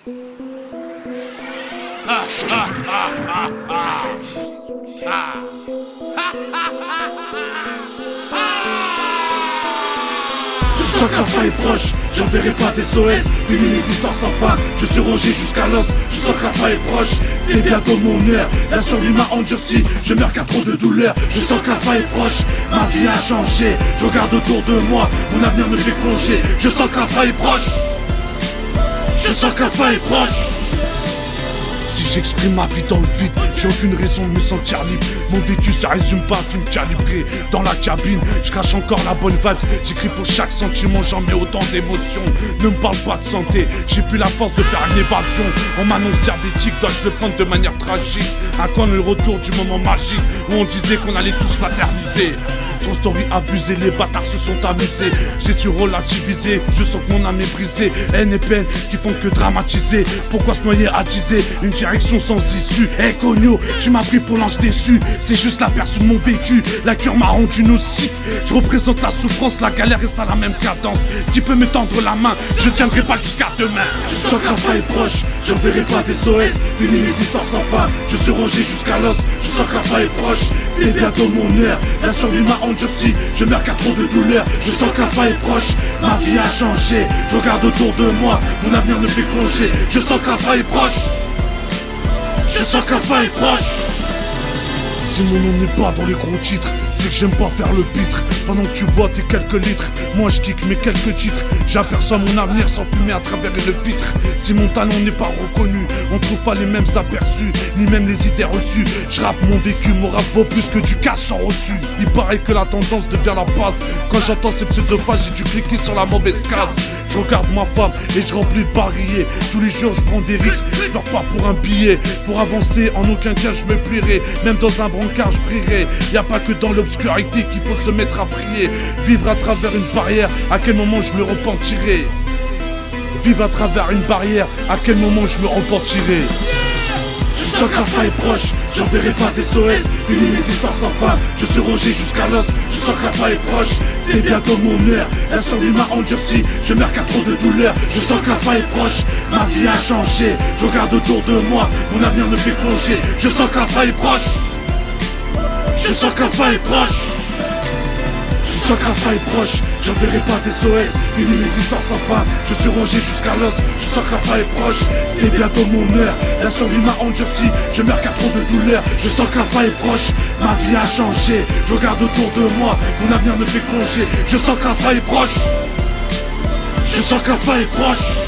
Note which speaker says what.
Speaker 1: Je sens que la fin est proche, j'enverrai pas d'SOS, une existence sans fin, je suis rongé jusqu'à l'os. Je sens que la fin est proche, c'est bientôt mon heure. La survie m'a endurci, je meurs qu'à trop de douleur. Je sens que la fin est proche, ma vie a changé. Je regarde autour de moi, mon avenir me fait plonger. Je sens que la fin est proche, je sens que la fin est proche. Si j'exprime ma vie dans le vide, j'ai aucune raison de me sentir libre. Mon vécu se résume pas à un film calibré. Dans la cabine, je crache encore la bonne vibe. J'écris pour chaque sentiment, j'en mets autant d'émotions. Ne me parle pas de santé, j'ai plus la force de faire une évasion. On m'annonce diabétique, dois-je le prendre de manière tragique? À quand le retour du moment magique où on disait qu'on allait tous fraterniser? Ton story abusé, les bâtards se sont amusés. J'ai su relativiser, je sens que mon âme est brisée. Haine et peine qui font que dramatiser. Pourquoi se noyer à teaser une direction sans issue? Hey Cogno, tu m'as pris pour l'ange déçu. C'est juste l'aperçu de mon vécu, la cure m'a rendu nocif. Je représente la souffrance, la galère reste à la même cadence. Qui peut me tendre la main, je tiendrai pas jusqu'à demain. Je sens que la fin est proche, j'enverrai pas d'SOS, une existence sans fin, je suis rongé jusqu'à l'os. Je sens que la fin est proche, c'est bientôt mon heure. La survie m'a endurci, je meurs qu'à trop de douleur. Je sens que la fin est proche, ma vie a changé. Je regarde autour de moi, mon avenir me fait plonger. Je sens que la fin est proche, je sens que la fin est proche. Si mon nom n'est pas dans les gros titres, c'est que j'aime pas faire le pitre. Pendant que tu bois tes quelques litres, moi je kick mes quelques titres. J'aperçois mon avenir sans fumer à travers une vitre. Si mon talent n'est pas reconnu, on trouve pas les mêmes aperçus, ni même les idées reçues. Je rappe mon vécu, mon rap vaut plus que du cash sans reçu. Il paraît que la tendance devient la base. Quand j'entends ces pseudophages, j'ai dû cliquer sur la mauvaise case. Je regarde ma femme et je remplis le barillet. Tous les jours je prends des risques, je pleure pas pour un billet. Pour avancer, en aucun cas je me plierai. Même dans un brancard je brillerai. Y'a pas que dans l'obscurité qu'il faut se mettre à prier. Vivre à travers une barrière, à quel moment je me repentirai? Vivre à travers une barrière, à quel moment je me repentirai? Je sens que la fin est proche, j'enverrai pas d'SOS, une existence sans fin, je suis rongé jusqu'à l'os. Je sens que la fin est proche, c'est bientôt mon heure. La survie m'a endurci, je meurs qu'à trop de douleur. Je sens que la fin est proche, ma vie a changé. Je regarde autour de moi, mon avenir me fait plonger. Je sens que la fin est proche, je sens que la fin est proche. Je sens que la fin est proche, j'enverrai pas d'SOS, une existence sans fin, je suis rongé jusqu'à l'os. Je sens que la fin est proche, c'est bientôt mon heure. La survie m'a endurci, je meurs qu'à trop de douleur. Je sens que la fin est proche, ma vie a changé. Je regarde autour de moi, mon avenir me fait plonger. Je sens que la fin est proche, je sens que la fin est proche.